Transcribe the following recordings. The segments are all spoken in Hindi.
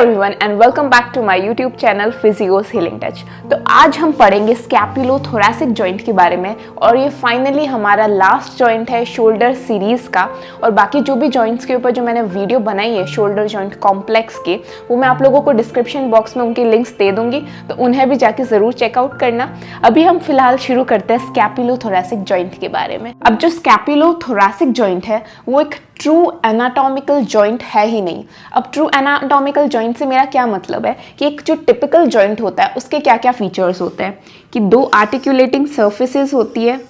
Everyone and welcome back to my YouTube channel physios healing touch. तो आज हम पढ़ेंगे स्कैपुलोथोरैसिक जॉइंट के बारे में और ये फाइनली हमारा लास्ट जॉइंट है शोल्डर सीरीज का। और बाकी जो भी जॉइंट्स के ऊपर जो मैंने वीडियो बनाई है शोल्डर जॉइंट कॉम्प्लेक्स के, वो मैं आप लोगों को डिस्क्रिप्शन बॉक्स में उनकी लिंक्स दे दूंगी, तो उन्हें भी जाके ज़रूर चेकआउट करना। अभी हम फिलहाल शुरू करते हैं स्कैपुलोथोरैसिक जॉइंट के बारे में। अब जो स्कैपुलोथोरैसिक जॉइंट है वो एक ट्रू एनाटॉमिकल जॉइंट है ही नहीं। अब ट्रू एनाटॉमिकल जॉइंट से मेरा क्या मतलब है कि एक जो टिपिकल जॉइंट होता है उसके क्या क्या फीचर्स होते हैं कि दो आर्टिकुलेटिंग सर्फेसेस होती है,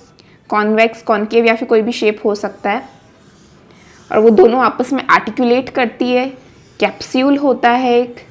कॉन्वेक्स, कॉनकेव या फिर कोई भी शेप हो सकता है, और वो दोनों आपस में आर्टिकुलेट करती है। कैप्सूल होता है, एक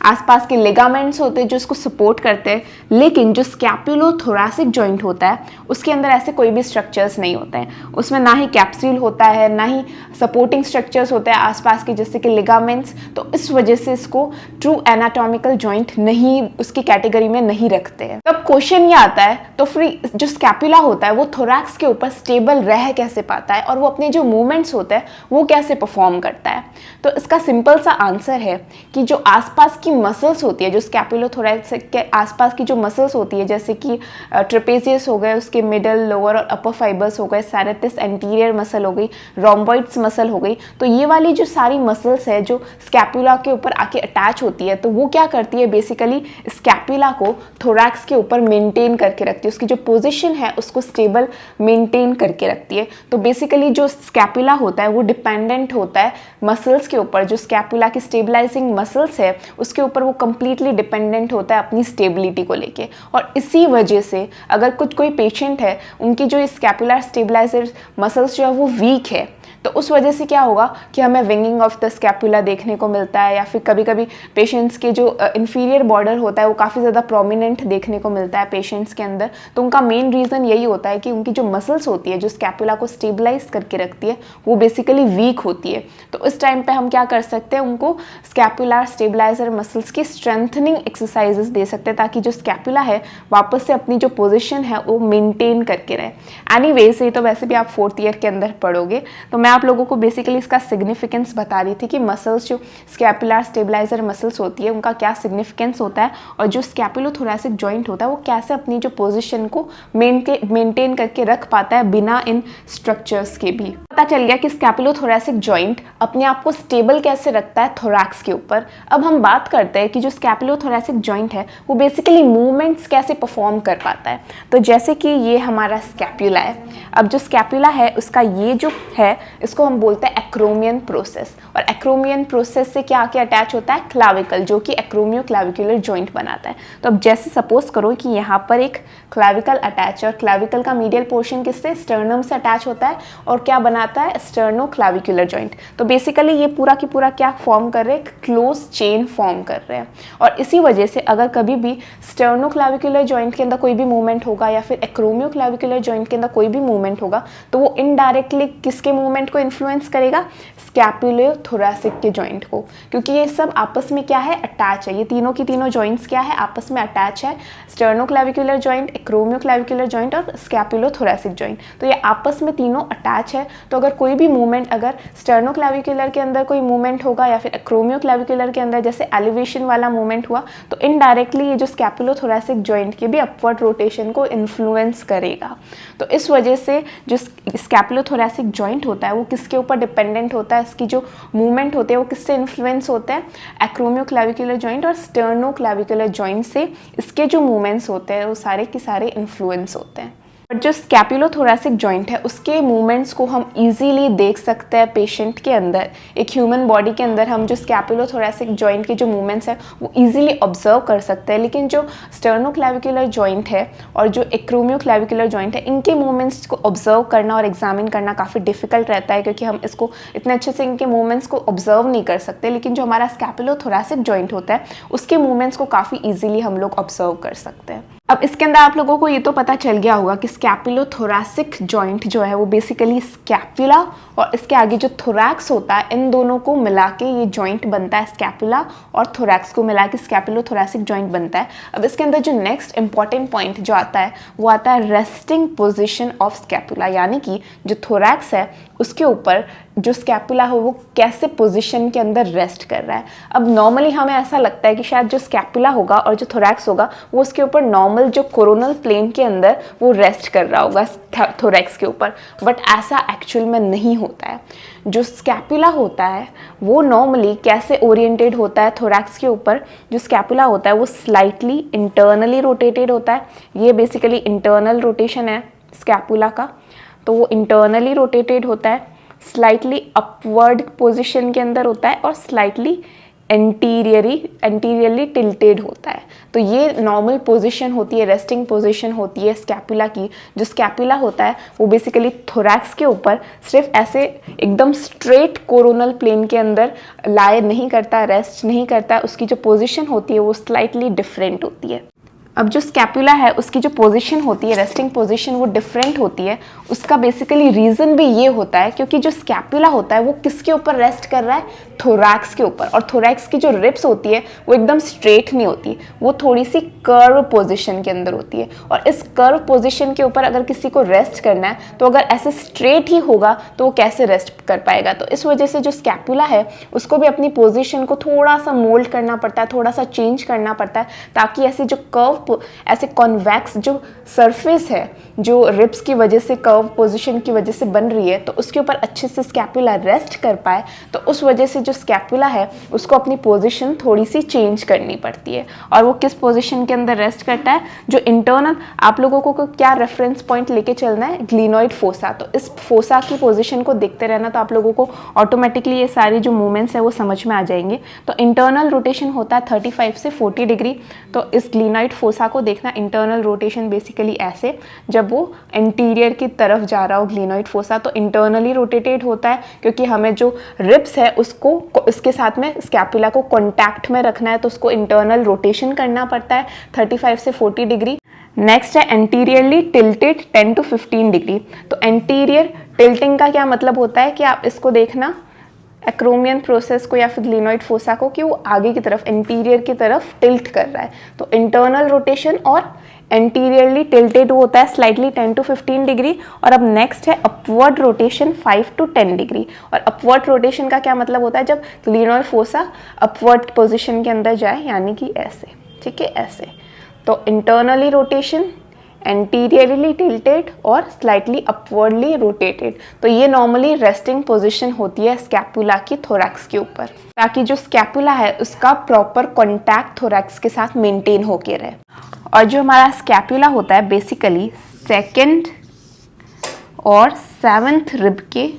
आसपास के लिगामेंट्स होते हैं जो इसको सपोर्ट करते हैं। लेकिन जो स्कैपुलोथोरैसिक जॉइंट होता है उसके अंदर ऐसे कोई भी स्ट्रक्चर्स नहीं होते हैं। उसमें ना ही कैप्सूल होता है, ना ही सपोर्टिंग स्ट्रक्चर्स होते हैं आसपास के, जैसे कि लिगामेंट्स। तो इस वजह से इसको ट्रू एनाटॉमिकल जॉइंट नहीं, उसकी कैटेगरी में नहीं रखते हैं। तब क्वेश्चन ये आता है, तो फिर जो स्कैपुला होता है वो थोरैक्स के ऊपर स्टेबल रह कैसे पाता है और वो अपने जो मूवमेंट्स होते हैं वो कैसे परफॉर्म करता है? तो इसका सिंपल सा आंसर है कि जो आसपास की मसल्स होती है, जो स्कैपुलोथोरैसिक के आसपास की जो मसल्स होती है, जैसे कि ट्रेपेजियस हो गए, उसके मिडल, लोअर और अपर फाइबर्स हो गए, सैरेटिस एंटीरियर मसल हो गई, रोम्बॉइड्स मसल हो गई, तो ये वाली जो सारी मसल्स है जो स्कैपुला के ऊपर आके अटैच होती है, तो वो क्या करती है, बेसिकली स्कैपुला को थोरैक्स के ऊपर मेंटेन करके रखती है। उसकी जो पोजिशन है उसको स्टेबल मेंटेन करके रखती है। तो बेसिकली जो स्कैपुला होता है वो डिपेंडेंट होता है मसल्स के ऊपर। जो स्कैपुला की स्टेबलाइजिंग मसल्स है उसके ऊपर वो कंप्लीटली डिपेंडेंट होता है अपनी स्टेबिलिटी को लेके। और इसी वजह से अगर कोई पेशेंट है, उनकी जो स्कैपुलर स्टेबलाइजर मसल्स जो है वो वीक है, तो उस वजह से क्या होगा कि हमें विंगिंग ऑफ द स्कैपुला देखने को मिलता है, या फिर कभी कभी पेशेंट्स के जो इंफीरियर बॉर्डर होता है वो काफ़ी ज़्यादा प्रोमिनेंट देखने को मिलता है पेशेंट्स के अंदर। तो उनका मेन रीज़न यही होता है कि उनकी जो मसल्स होती है जो स्कैपुला को स्टेबलाइज करके रखती है वो बेसिकली वीक होती है। तो इस टाइम पे हम क्या कर सकते हैं, उनको स्कैपुलर स्टेबलाइजर मसल्स की स्ट्रेंथनिंग एक्सरसाइजेस दे सकते हैं, ताकि जो स्कैपुला है वापस से अपनी जो पोजिशन है वो मेनटेन करके रहे। एनीवेज, ये तो वैसे भी आप 4th ईयर के अंदर पढ़ोगे, तो मैं आप लोगों को बेसिकली इसका सिग्निफिकेंस बता रही थी कि मसल्स, जो स्कैपुलर स्टेबलाइजर मसल्स होती है, उनका क्या सिग्निफिकेंस होता है, और जो स्कैपुलोथोरैसिक जॉइंट होता है वो कैसे अपनी जो पोजीशन को मेंटेन करके रख पाता है बिना इन स्ट्रक्चर्स के भी। पता चल गया कि स्कैपुलोथोरैसिक जॉइंट अपने आप को स्टेबल कैसे रखता है थोरैक्स के ऊपर। अब हम बात करते हैं कि जो स्कैपुलोथोरैसिक जॉइंट है वो बेसिकली मूवमेंट्स कैसे परफॉर्म कर पाता है। तो जैसे कि ये हमारा स्कैपुला है। अब जो स्कैपुला है उसका ये जो है, इसको हम बोलते हैं एक्रोमियन प्रोसेस। और एक्रोमियन प्रोसेस से क्या आके अटैच होता है, क्लाविकल, जो कि एक्रोमियो क्लाविकुलर जॉइंट बनाता है। तो अब जैसे सपोज करो कि यहाँ पर एक क्लाविकल अटैच है, और क्लाविकल का मीडियल पोर्शन किससे, स्टर्नम से अटैच होता है, और क्या बनाता है, स्टर्नो क्लाविकुलर जॉइंट। तो बेसिकली ये पूरा की पूरा क्या फॉर्म कर रहे हैं, क्लोज चेन फॉर्म कर रहे हैं। और इसी वजह से अगर कभी भी स्टर्नो क्लाविकुलर जॉइंट के अंदर कोई भी मूवमेंट होगा, या फिर एक्रोमियो क्लाविकुलर जॉइंट के अंदर कोई भी मूवमेंट होगा, तो वो इनडायरेक्टली किसके मूवमेंट को इन्फ्लुएंस करेगा, स्कैपुलोथोरैसिक के जॉइंट को, क्योंकि ये सब आपस में क्या है, अटैच है। ये तीनों की तीनों जॉइंट्स क्या है, आपस में अटैच है। Sterno clavicular joint, acromio clavicular joint और स्कैपुलोथोरैसिक जॉइंट, तो ये आपस में तीनों अटैच है। तो अगर कोई भी मूवमेंट, अगर स्टर्नो क्लाविकुलर के अंदर कोई मूवमेंट होगा या फिर एक्रोमियो क्लाविकुलर के अंदर जैसे एलिवेशन वाला मूवमेंट हुआ, तो इनडायरेक्टली ये जो स्कैपुलोथोरैसिक जॉइंट के भी अपवर्ड रोटेशन को इन्फ्लुएंस करेगा। तो इस वजह से जो स्कैपुलोथोरैसिक जॉइंट होता है वो किसके ऊपर डिपेंडेंट होता है, इसकी जो मूवमेंट होते हैं वो किससे इन्फ्लुएंस होते हैं, एक्रोमियो क्लाविकुलर जॉइंट और स्टर्नो क्लाविकुलर जॉइंट से इसके जो मूवमेंट्स होते हैं वो सारे के सारे इन्फ्लुएंस होते हैं। बट जो स्कैपुलोथोरैसिक जॉइंट है उसके मूवमेंट्स को हम इजीली देख सकते हैं पेशेंट के अंदर। एक ह्यूमन बॉडी के अंदर हम जो स्कैपुलोथोरैसिक जॉइंट के जो मूवमेंट्स है वो इजीली ऑब्जर्व कर सकते हैं। लेकिन जो स्टर्नो क्लाविकुलर जॉइंट है और जो एक्रोमियो क्लाविकुलर जॉइंट है, इनके मूवमेंट्स को ऑब्जर्व करना और एग्जामिन करना काफ़ी डिफिकल्ट रहता है, क्योंकि हम इसको इतने अच्छे से इनके मूवमेंट्स को ऑब्जर्व नहीं कर सकते। लेकिन जो हमारा स्कैपुलोथोरैसिक जॉइंट होता है उसके मूवमेंट्स को काफ़ी ईजिली हम लोग ऑब्जर्व कर सकते हैं। अब इसके अंदर आप लोगों को ये तो पता चल गया होगा कि स्कैपुलोथोरैसिक जॉइंट जो है वो बेसिकली स्कैपुला और इसके आगे जो थोरैक्स होता है, इन दोनों को मिला के ये जॉइंट बनता है। स्कैपुला और थोरैक्स को मिला के स्कैपुलोथोरैसिक जॉइंट बनता है। अब इसके अंदर जो नेक्स्ट इंपॉर्टेंट पॉइंट जो आता है वो आता है रेस्टिंग पोजिशन ऑफ स्कैपुला, यानी कि जो थोरैक्स है उसके ऊपर जो स्कैपुला हो वो कैसे पोजीशन के अंदर रेस्ट कर रहा है। अब नॉर्मली हमें ऐसा लगता है कि शायद जो स्कैपुला होगा और जो थोरैक्स होगा वो उसके ऊपर नॉर्मल जो कोरोनल प्लेन के अंदर वो रेस्ट कर रहा होगा थोरैक्स के ऊपर, बट ऐसा एक्चुअल में नहीं होता है। जो स्कैपुला होता है वो नॉर्मली कैसे ओरिएंटेड होता है थोरैक्स के ऊपर, जो स्कैपुला होता है वो स्लाइटली इंटरनली रोटेटेड होता है। ये बेसिकली इंटरनल रोटेशन है स्कैपुला का, तो वो इंटरनली रोटेटेड होता है, स्लाइटली अपवर्ड पोजीशन के अंदर होता है और स्लाइटली एंटीरियरली टिल्टेड होता है। तो ये नॉर्मल पोजीशन होती है, रेस्टिंग पोजीशन होती है स्कैपुला की। जो स्कैपुला होता है वो बेसिकली थोरैक्स के ऊपर सिर्फ ऐसे एकदम स्ट्रेट कोरोनल प्लेन के अंदर लाए नहीं करता, रेस्ट नहीं करता, उसकी जो पोजीशन होती है वो स्लाइटली डिफरेंट होती है। अब जो स्कैपुला है उसकी जो पोजीशन होती है, रेस्टिंग पोजीशन, वो डिफरेंट होती है। उसका बेसिकली रीज़न भी ये होता है क्योंकि जो स्कैपुला होता है वो किसके ऊपर रेस्ट कर रहा है, थोरैक्स के ऊपर, और थोरैक्स की जो रिब्स होती है वो एकदम स्ट्रेट नहीं होती, वो थोड़ी सी कर्व पोजीशन के अंदर होती है। और इस कर्व पोजीशन के ऊपर अगर किसी को रेस्ट करना है तो अगर ऐसे स्ट्रेट ही होगा तो वो कैसे रेस्ट कर पाएगा। तो इस वजह से जो स्कैपुला है उसको भी अपनी पोजीशन को थोड़ा सा मोल्ड करना पड़ता है, थोड़ा सा चेंज करना पड़ता है, ताकि ऐसे जो कर्व, ऐसे कॉन्वेक्स जो सरफेस है जो रिब्स की वजह से, कर्व पोजीशन की वजह से बन रही है, तो उसके ऊपर अच्छे से स्कैपुला रेस्ट कर पाए। तो उस वजह से जो स्कैपुला है उसको अपनी पोजीशन थोड़ी सी चेंज करनी पड़ती है। और वो किस पोजीशन के अंदर रेस्ट करता है, जो इंटरनल, आप लोगों को क्या रेफरेंस पॉइंट लेके चलना है, ग्लिनॉइड फोसा। तो इस फोसा की पोजीशन को देखते रहना, तो आप लोगों को ऑटोमेटिकली ये सारी जो मूवमेंट्स है वो समझ में आ जाएंगे। तो इंटरनल रोटेशन होता है 35 से 40 डिग्री। तो इस ग्लिनॉइड फोसा को देखना, इंटरनल रोटेशन बेसिकली ऐसे, जब वो इंटीरियर की तरफ जा रहा हो ग्लिनॉइड फोसा तो इंटरनली रोटेटेड होता है, क्योंकि हमें जो रिब्स है उसको इसके साथ में स्कैपुला को कॉन्टैक्ट में रखना है, तो उसको इंटरनल रोटेशन करना पड़ता है 35 से 40 डिग्री। नेक्स्ट है एंटीरियरली टिल्टेड 10 to 15 डिग्री। तो एंटीरियर टिल्टिंग का क्या मतलब होता है कि आप इसको देखना एक्रोमियन प्रोसेस को या फिर ग्लिनॉइड फोसा को, कि वो आगे की तरफ, इंटीरियर की तरफ टिल्ट कर रहा है। तो इंटरनल रोटेशन और एंटीरियरली टिल्टेड होता है स्लाइटली 10 to 15 डिग्री। और अब नेक्स्ट है अपवर्ड रोटेशन 5 to 10 डिग्री। और अपवर्ड रोटेशन का क्या मतलब होता है, जब ग्लिनॉइड फोसा अपवर्ड पोजिशन के अंदर जाए, यानी कि ऐसे, ठीक है, ऐसे। तो इंटरनली रोटेशन, एंटीरियरली टिल्टेड और स्लाइटली अपवर्डली रोटेटेड। तो ये नॉर्मली रेस्टिंग पोजीशन होती है स्कैपुला की थोरैक्स के ऊपर, ताकि जो स्कैपुला है उसका प्रॉपर कॉन्टैक्ट थोरैक्स के साथ मेंटेन होके रहे। और जो हमारा स्कैपुला होता है बेसिकली 2nd और 7th रिब के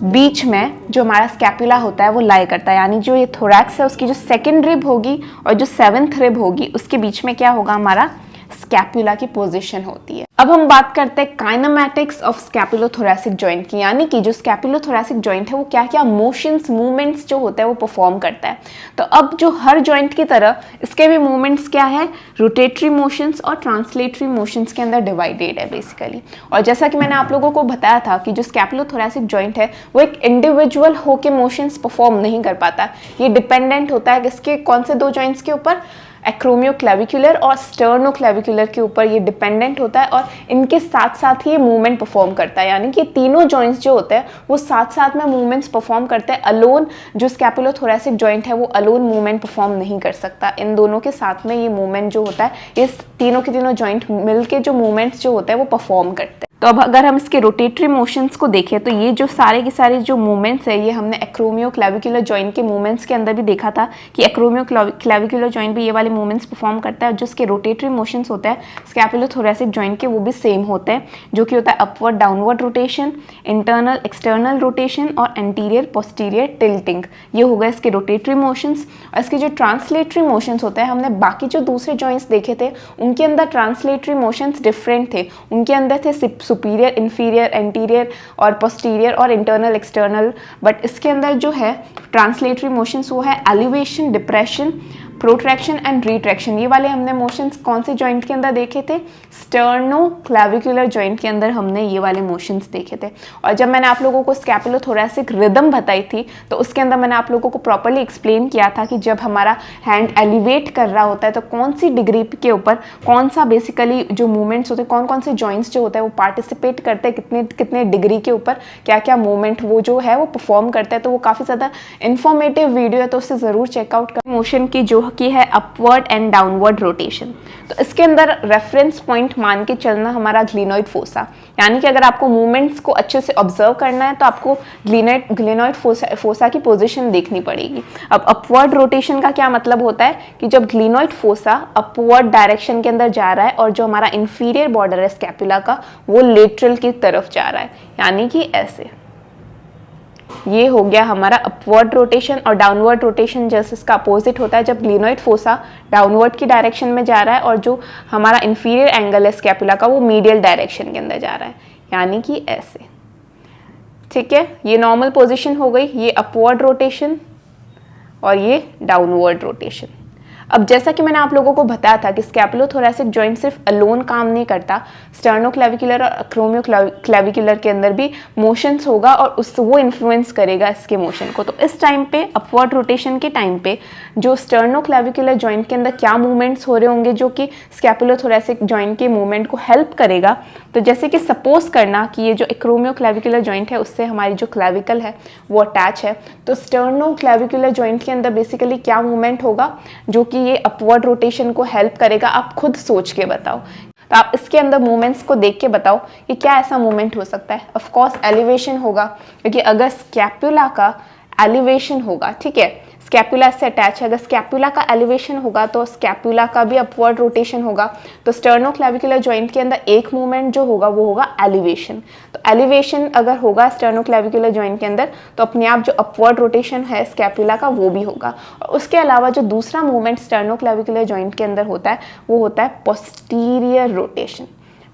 बीच में जो हमारा स्कैपुला होता है वो लाई करता है, यानी जो ये थोरैक्स है उसकी जो 2nd रिब होगी और जो 7th रिब होगी उसके बीच में क्या होगा, हमारा स्कैपुला की पोजीशन होती है। अब हम बात करते हैं काइनेमैटिक्स ऑफ स्कैपुलोथोरैसिक जॉइंट की, यानी कि जो स्कैपुलोथोरैसिक जॉइंट है वो क्या क्या मोशंस, मूवमेंट्स जो होता है वो परफॉर्म करता है। तो अब जो हर जॉइंट की तरह इसके भी मूवमेंट्स क्या है, रोटेटरी मोशंस और ट्रांसलेटरी मोशंस के अंदर डिवाइडेड है बेसिकली। और जैसा कि मैंने आप लोगों को बताया था कि जो स्कैपुलोथोरैसिक जॉइंट है वो एक इंडिविजुअल होके मोशंस परफॉर्म नहीं कर पाता, ये डिपेंडेंट होता है किसके, कौन से दो जॉइंट्स के ऊपर, एक्रोमियोक्लेविकुलर और स्टर्नोक्लेविकुलर के ऊपर ये डिपेंडेंट होता है। और इनके साथ साथ ही ये मूवमेंट परफॉर्म करता है, यानी कि तीनों जॉइंट्स जो होते हैं वो साथ साथ में मूवमेंट्स परफॉर्म करते हैं। अलोन जो स्कैपुलोथोरैसिक जॉइंट है वो अलोन मूवमेंट परफॉर्म नहीं कर सकता, इन दोनों के साथ में ये मूवमेंट जो होता है, ये तीनों के तीनों जॉइंट मिलके जो मूवमेंट्स जो होते हैं वो परफॉर्म करते हैं। तो अब अगर हम इसके रोटेटरी मोशंस को देखें तो ये जो सारे के सारे जो मूवमेंट्स है ये हमने एक्रोमियोक्लेविकुलर जॉइंट के मूवमेंट्स के अंदर भी देखा था कि एक्रोमियोक्लेविकुलर जॉइंट भी ये वाले मूवमेंट्स परफॉर्म करता है। जो इसके रोटेटरी मोशंस होते हैं स्कैपुलोथोरैसिक जॉइंट के वो भी सेम होते हैं, जो कि होता है upward downward rotation, internal external rotation और एंटीरियर पोस्टीरियर टिल्टिंग। ये हो गए इसके रोटेटरी मोशंस। और इसके जो ट्रांसलेटरी मोशंस होते हैं, हमने बाकी जो दूसरे जॉइंट्स देखे थे उनके अंदर ट्रांसलेटरी मोशंस डिफरेंट थे, उनके अंदर थे सुपीरियर, इंफीरियर, एंटीरियर और पोस्टीरियर और इंटरनल एक्सटर्नल। बट इसके अंदर जो है ट्रांसलेटरी मोशंस वो है elevation, depression, protraction and retraction, ये वाले हमने मोशंस कौन से जॉइंट के अंदर देखे थे? स्टर्नोक्लेविकुलर जॉइंट के अंदर हमने ये वाले मोशंस देखे थे। और जब मैंने आप लोगों को स्कैपुलोथोरैसिक रिदम बताई थी तो उसके अंदर मैंने आप लोगों को प्रॉपर्ली एक्सप्लेन किया था कि जब हमारा हैंड एलिवेट कर रहा होता है तो कौन सी डिग्री के ऊपर कौन सा बेसिकली जो मूवमेंट्स होते हैं, कौन कौन से जॉइंट्स जो होते हैं वो पार्टिसिपेट करते हैं, कितने कितने डिग्री के ऊपर क्या क्या मूवमेंट वो जो है वो परफॉर्म करता है। तो वो काफ़ी ज़्यादा इन्फॉर्मेटिव वीडियो है, तो उससे ज़रूर चेकआउट कर। मोशन की जो की है अपवर्ड एंड डाउनवर्ड रोटेशन, तो इसके अंदर रेफरेंस पॉइंट मान के चलना हमारा ग्लिनोइड फोसा, यानी कि अगर आपको मूवमेंट्स को अच्छे से ऑब्जर्व करना है तो आपको ग्लिनोइड फोसा की पोजीशन देखनी पड़ेगी। अब अपवर्ड रोटेशन का क्या मतलब होता है कि जब ग्लिनोइड फोसा अपवर्ड डायरेक्शन के अंदर जा रहा है और जो हमारा इंफीरियर बॉर्डर है स्कैपुला का वो लेटरल की तरफ जा रहा है, यानी कि ऐसे। ये हो गया हमारा अपवर्ड रोटेशन। और डाउनवर्ड रोटेशन जैसे इसका अपोजिट होता है जब ग्लिनोइड फोसा डाउनवर्ड की डायरेक्शन में जा रहा है और जो हमारा इंफीरियर एंगल है स्कैपुला का वो मीडियल डायरेक्शन के अंदर जा रहा है, यानी कि ऐसे। ठीक है, ये नॉर्मल पोजीशन हो गई, ये अपवर्ड रोटेशन और ये डाउनवर्ड रोटेशन। अब जैसा कि मैंने आप लोगों को बताया था कि स्कैपुलोथोरैसिक जॉइंट सिर्फ अलोन काम नहीं करता, स्टर्नोक्लेविकुलर और एक्रोमियोक्लेविकुलर के अंदर भी मोशंस होगा और वो इन्फ्लुएंस करेगा इसके मोशन को। तो इस टाइम पे अपवर्ड रोटेशन के टाइम पे जो स्टर्नोक्लेविकुलर जॉइंट के अंदर क्या मूवमेंट्स हो रहे होंगे जो कि स्कैपुलोथोरैसिक जॉइंट के मूवमेंट को हेल्प करेगा। तो जैसे कि सपोज करना कि ये जो एक्रोमियोक्लेविकुलर जॉइंट है उससे हमारी जो क्लेविकल है वो अटैच है, तो स्टर्नोक्लेविकुलर जॉइंट के अंदर बेसिकली क्या मूवमेंट होगा जो कि ये अपवर्ड रोटेशन को हेल्प करेगा। आप खुद सोच के बताओ, तो आप इसके अंदर मूवमेंट्स को देख के बताओ कि क्या ऐसा मूवमेंट हो सकता है। ऑफ कोर्स एलिवेशन होगा, क्योंकि अगर स्कैपुला का एलिवेशन होगा, ठीक है, स्कैपुला से अटैच है, अगर स्कैपुला का एलिवेशन होगा तो स्कैपुला का भी अपवर्ड रोटेशन होगा। तो स्टर्नोक्लेविकुलर जॉइंट के अंदर एक मूवमेंट जो होगा वो होगा एलिवेशन। तो एलिवेशन अगर होगा स्टर्नोक्लेविकुलर जॉइंट के अंदर तो अपने आप जो अपवर्ड रोटेशन है स्कैपुला का वो भी होगा। और उसके अलावा जो दूसरा मूवमेंट स्टर्नोक्लेविकुलर जॉइंट के अंदर होता है वो होता है पोस्टीरियर रोटेशन।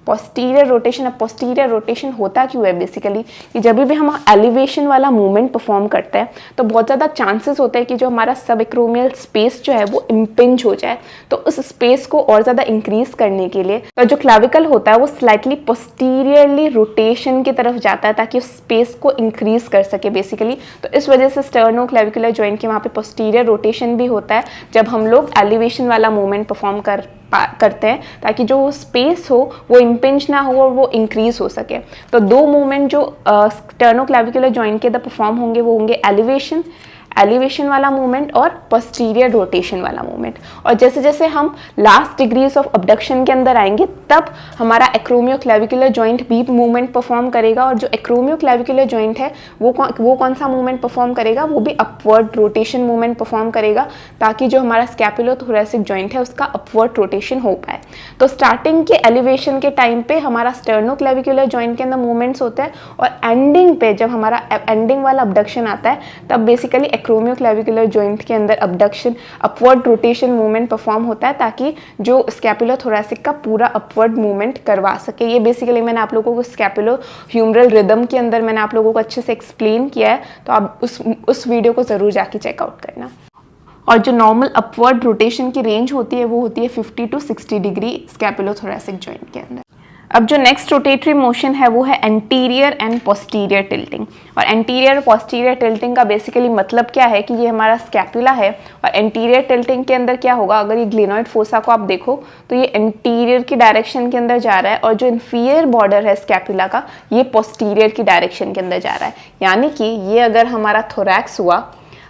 पोस्टीरियर रोटेशन, अब पोस्टीरियर रोटेशन होता क्यों है बेसिकली कि जब भी हम एलिवेशन वाला मूवमेंट परफॉर्म करते हैं तो बहुत ज़्यादा चांसेस होते हैं कि जो हमारा सब एक्रोमियल स्पेस जो है वो इम्पिंज हो जाए। तो उस स्पेस को और ज़्यादा इंक्रीज करने के लिए तो जो क्लाविकल होता है वो स्लाइटली पोस्टीरियरली रोटेशन की तरफ जाता है ताकि उस स्पेस को इंक्रीज कर सके बेसिकली। तो इस वजह से स्टर्नोक्लेविकुलर जॉइंट के वहाँ पे पोस्टीरियर रोटेशन भी होता है जब हम लोग एलिवेशन वाला मूवमेंट परफॉर्म करते हैं ताकि जो स्पेस हो वो इम्पिंज ना हो और वो इंक्रीज हो सके। तो दो मूवमेंट जो स्टर्नोक्लेविकुलर जॉइंट के अंदर परफॉर्म होंगे वो होंगे एलिवेशन वाला मूवमेंट और पोस्टीरियर रोटेशन वाला मूवमेंट। और जैसे जैसे हम लास्ट डिग्रीज ऑफ अबडक्शन के अंदर आएंगे तब हमारा एक्रोमियोक्लेविकुलर जॉइंट भी मूवमेंट परफॉर्म करेगा। और जो एक्रोमियोक्लेविकुलर जॉइंट है वो कौन सा मूवमेंट परफॉर्म करेगा, वो भी अपवर्ड रोटेशन मूवमेंट परफॉर्म करेगा ताकि जो हमारा स्कैपुलोथोरैसिक जॉइंट है उसका अपवर्ड रोटेशन हो पाए। तो स्टार्टिंग के एलिवेशन के टाइम पे हमारा स्टर्नोक्लेविकुलर जॉइंट के अंदर मूवमेंट्स होते हैं और एंडिंग पे जब हमारा एंडिंग वाला अबडक्शन आता है तब बेसिकली एक्रोमियोक्लेविकुलर जॉइंट के अंदर abduction upward rotation movement perform होता है ताकि जो स्कैपुलोथोरैसिक का पूरा अपवर्ड मूवमेंट करवा सके। ये बेसिकली मैंने आप लोगों को स्कैपुलो ह्यूमरल रिदम के अंदर मैंने आप लोगों को अच्छे से एक्सप्लेन किया है, तो आप उस वीडियो को ज़रूर जाके चेकआउट करना। और जो नॉर्मल अपवर्ड रोटेशन की रेंज होती है वो होती है 50 to 60 डिग्री स्कैपुलोथोरैसिक जॉइंट के अंदर। अब जो नेक्स्ट रोटेटरी मोशन है वो है एंटीरियर एंड पोस्टीरियर टिल्टिंग। और एंटीरियर पोस्टीरियर टिल्टिंग का बेसिकली मतलब क्या है कि ये हमारा स्कैपुला है और एंटीरियर टिल्टिंग के अंदर क्या होगा, अगर ये ग्लिनोइड फोसा को आप देखो तो ये एंटीरियर की डायरेक्शन के अंदर जा रहा है और जो इन्फीरियर बॉर्डर है स्कैपुला का ये पोस्टीरियर की डायरेक्शन के अंदर जा रहा है। यानी कि ये अगर हमारा थोरैक्स हुआ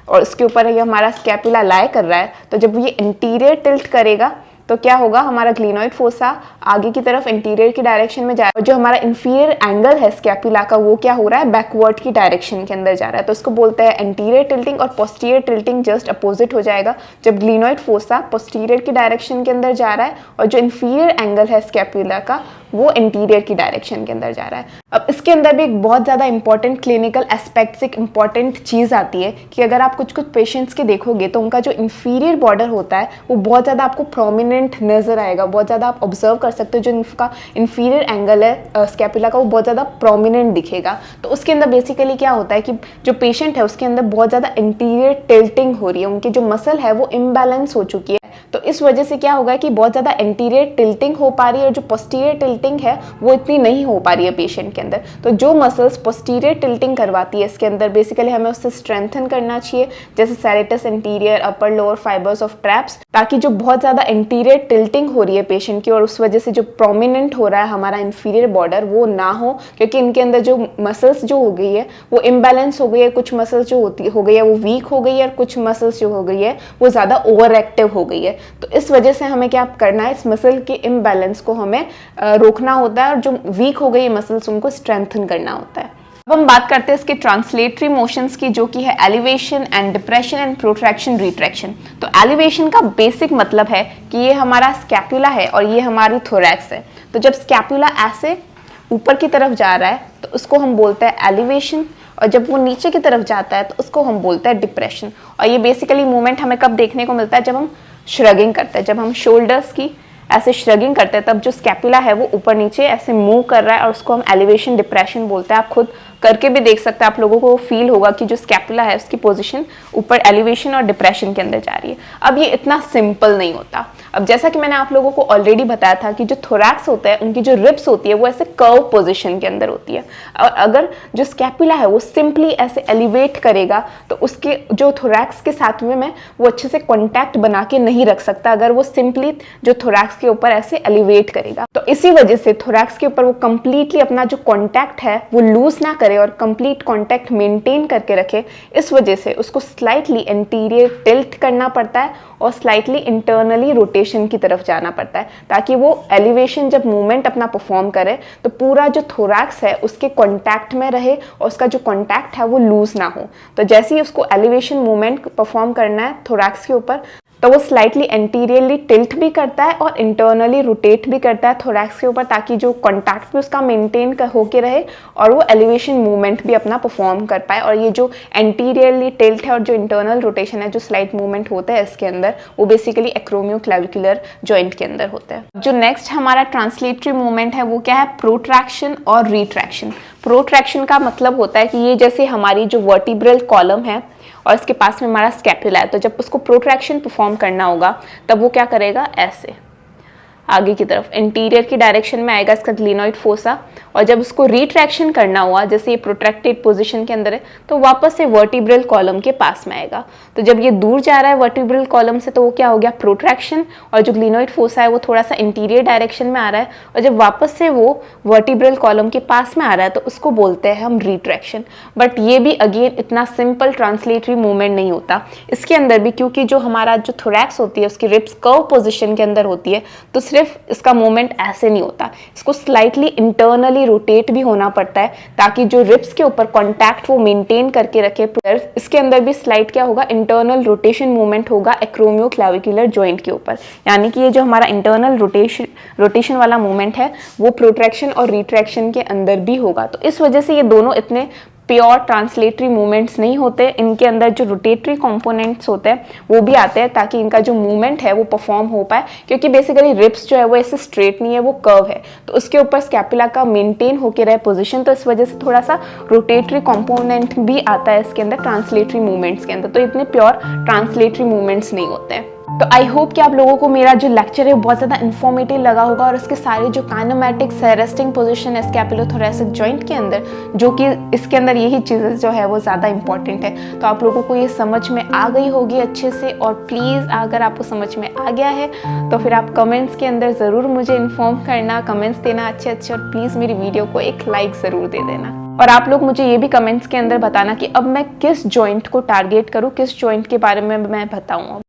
और उसके ऊपर ये हमारा स्कैपुला लाई कर रहा है तो जब ये एंटीरियर टिल्ट करेगा तो क्या होगा, हमारा ग्लिनोइड फोसा आगे की तरफ इंटीरियर की डायरेक्शन में जा रहा है। जो हमारा इंफीरियर एंगल है स्कैपुला का वो क्या हो रहा है, बैकवर्ड की डायरेक्शन के अंदर जा रहा है। तो इसको बोलते हैं एंटीरियर टिल्टिंग। और पोस्टीरियर टिल्टिंग जस्ट अपोजिट हो जाएगा जब ग्लिनोइड फोसा पोस्टीरियर की डायरेक्शन के अंदर जा रहा है और जो इंफीरियर एंगल है स्कैपुला का वो इंटीरियर की डायरेक्शन के अंदर जा रहा है। अब इसके अंदर भी एक बहुत ज़्यादा इंपॉर्टेंट क्लिनिकल एस्पेक्ट से एक इंपॉर्टेंट चीज़ आती है कि अगर आप कुछ कुछ पेशेंट्स के देखोगे तो उनका जो इंफीरियर बॉर्डर होता है वो बहुत ज़्यादा आपको प्रोमिनेंट नज़र आएगा, बहुत ज़्यादा आप ऑब्जर्व कर सकते हो। जो इनका इंफीरियर एंगल है स्कैपुला का वो बहुत ज़्यादा प्रोमिनेंट दिखेगा। तो उसके अंदर बेसिकली क्या होता है कि जो पेशेंट है उसके अंदर बहुत ज़्यादा इंटीरियर टिल्टिंग हो रही है, उनकी जो मसल है वो इम्बैलेंस हो चुकी है। तो इस वजह से क्या होगा कि बहुत ज़्यादा एंटीरियर टिल्टिंग हो पा रही है और जो पोस्टीरियर टिल्टिंग है वो इतनी नहीं हो पा रही है पेशेंट के अंदर। तो जो मसल्स पोस्टीरियर टिल्टिंग करवाती है इसके अंदर बेसिकली हमें उससे स्ट्रेंथन करना चाहिए, जैसे serratus anterior, upper lower fibres of traps, ताकि जो बहुत ज़्यादा एंटीरियर टिल्टिंग हो रही है पेशेंट की और उस वजह से जो प्रोमिनेंट हो रहा है हमारा इंफीरियर बॉर्डर वो ना हो, क्योंकि इनके अंदर जो मसल्स जो हो गई है वो इम्बैलेंस हो गई है। कुछ मसल्स जो हो गई है वो वीक हो गई है और कुछ मसल्स जो हो गई है वो ज़्यादा ओवर एक्टिव हो गई है। तो इस वजह से हमें क्या करना है, इस मसल के इम्बैलेंस को हमें रोकना होता है और जो वीक हो गई मसल्स उनको स्ट्रेंथन करना होता है। अब हम बात करते हैं इसके ट्रांसलेटरी मोशंस की, जो कि है elevation and depression and protraction retraction. तो एलिवेशन का बेसिक मतलब है कि ये हमारा स्कैपुला है और ये हमारी थोरैक्स है। तो जब स्कैपुला ऐसे ऊपर की तरफ जा रहा है तो उसको हम बोलते हैं एलिवेशन, और जब वो नीचे की तरफ जाता है तो उसको हम बोलते हैं डिप्रेशन। और ये बेसिकली मूवमेंट हमें कब देखने को मिलता है, जब हम श्रगिंग करते हैं, जब हम शोल्डर्स की ऐसे श्रगिंग करते हैं तब जो स्कैपुला है वो ऊपर नीचे ऐसे मूव कर रहा है और उसको हम एलिवेशन डिप्रेशन बोलते हैं। आप खुद करके भी देख सकते हैं, आप लोगों को फील होगा कि जो स्कैपुला है उसकी पोजीशन ऊपर एलिवेशन और डिप्रेशन के अंदर जा रही है। अब ये इतना सिंपल नहीं होता। अब जैसा कि मैंने आप लोगों को ऑलरेडी बताया था कि जो थोरैक्स होता है उनकी जो रिब्स होती है वो ऐसे कर्व पोजीशन के अंदर होती है, और अगर जो स्कैपुला है वो सिंपली ऐसे एलिवेट करेगा तो उसके जो थोरैक्स के साथ में वो अच्छे से कॉन्टैक्ट बना के नहीं रख सकता अगर वो सिंपली जो थोरैक्स के ऊपर ऐसे एलिवेट करेगा। तो इसी वजह से थोरैक्स के ऊपर वो कंप्लीटली अपना जो कॉन्टैक्ट है वो लूज ना करे और कंप्लीट कांटेक्ट मेंटेन करके रखे। इस वजह से उसको स्लाइटली एंटीरियर टिल्ट करना पड़ता है और स्लाइटली इंटरनली रोटेशन की तरफ जाना पड़ता है, ताकि वो एलिवेशन जब मूवमेंट अपना परफॉर्म करे तो पूरा जो थोरैक्स है उसके कांटेक्ट में रहे और उसका जो कांटेक्ट है वो लूज ना हो। तो जैसे ही उसको एलिवेशन मूवमेंट परफॉर्म करना है थोरैक्स के ऊपर तो वो स्लाइटली एंटीरियरली टिल्ट भी करता है और इंटरनली रोटेट भी करता है थोरैक्स के ऊपर, ताकि जो कॉन्टैक्ट भी उसका मेंटेन होके रहे और वो एलिवेशन मूवमेंट भी अपना परफॉर्म कर पाए। और ये जो एंटीरियरली टिल्ट है और जो इंटरनल रोटेशन है, जो स्लाइट मूवमेंट होता है इसके अंदर, वो बेसिकली एक्रोमियोक्लेविकुलर जॉइंट के अंदर होता है। जो नेक्स्ट हमारा ट्रांसलेटरी मूवमेंट है वो क्या है, प्रोट्रैक्शन और रिट्रैक्शन। प्रोट्रैक्शन का मतलब होता है कि ये जैसे हमारी जो वर्टिब्रल कॉलम है और इसके पास में हमारा स्कैपुला है, तो जब उसको प्रोट्रैक्शन परफॉर्म करना होगा तब वो क्या करेगा, ऐसे आगे की तरफ इंटीरियर की डायरेक्शन में आएगा इसका ग्लिनोइड फोसा, और जब उसको रिट्रैक्शन करना हुआ, जैसे ये प्रोट्रैक्टेड पोजीशन के अंदर है, तो वापस से वर्टिब्रल कॉलम के पास में आएगा। तो जब ये दूर जा रहा है वर्टिब्रल कॉलम से तो वो क्या हो गया, प्रोट्रैक्शन, और जो ग्लिनोइड फोसा है वो थोड़ा सा इंटीरियर डायरेक्शन में आ रहा है, और जब वापस से वो वर्टिब्रल कॉलम के पास में आ रहा है तो उसको बोलते हैं हम रिट्रैक्शन। बट ये भी अगेन इतना सिंपल ट्रांसलेटरी मूवमेंट नहीं होता इसके अंदर भी, क्योंकि जो हमारा जो थोरैक्स होती है उसकी रिब्स कर्व पोजिशन के अंदर होती है, तो सिर्फ इसका मूवमेंट ऐसे नहीं होता, इसको स्लाइटली इंटरनली रोटेट भी होना पड़ता है ताकि जो रिब्स के ऊपर कांटेक्ट वो मेंटेन करके रखे। इसके अंदर भी स्लाइट क्या होगा, इंटरनल रोटेशन मूवमेंट होगा एक्रोमियोक्लेविकुलर जॉइंट के ऊपर, यानी कि ये जो हमारा इंटरनल रोटेशन वाला मूवमेंट है वो प्रोट्रैक्शन और रिट्रैक्शन के अंदर भी होगा। तो इस वजह से ये दोनों इतने प्योर ट्रांसलेटरी मूवमेंट्स नहीं होते, इनके अंदर जो रोटेटरी कंपोनेंट्स होते हैं वो भी आते हैं ताकि इनका जो मूवमेंट है वो परफॉर्म हो पाए, क्योंकि बेसिकली रिब्स जो है वो ऐसे स्ट्रेट नहीं है, वो कर्व है, तो उसके ऊपर स्कैपुला का मेंटेन होके रहे पोजीशन, तो इस वजह से थोड़ा सा रोटेटरी कंपोनेंट भी आता है इसके अंदर ट्रांसलेटरी मूवमेंट्स के अंदर। तो इतने प्योर ट्रांसलेटरी मूवमेंट्स नहीं होते हैं। तो आई होप कि आप लोगों को मेरा जो लेक्चर है बहुत ज़्यादा इन्फॉर्मेटिव लगा होगा, और इसके सारे जो काइनेमैटिक्स है, रेस्टिंग पोजीशन है स्कैपुलोथोरैसिक जॉइंट के अंदर, जो कि इसके अंदर यही चीज़ें जो है वो ज़्यादा इंपॉर्टेंट है, तो आप लोगों को ये समझ में आ गई होगी अच्छे से। और प्लीज़ अगर आपको समझ में आ गया है तो फिर आप कमेंट्स के अंदर ज़रूर मुझे इन्फॉर्म करना, कमेंट्स देना अच्छे अच्छे, और प्लीज़ मेरी वीडियो को एक लाइक ज़रूर दे देना। और आप लोग मुझे ये भी कमेंट्स के अंदर बताना कि अब मैं किस जॉइंट को टारगेट करूँ, किस जॉइंट के बारे में मैं बताऊँ।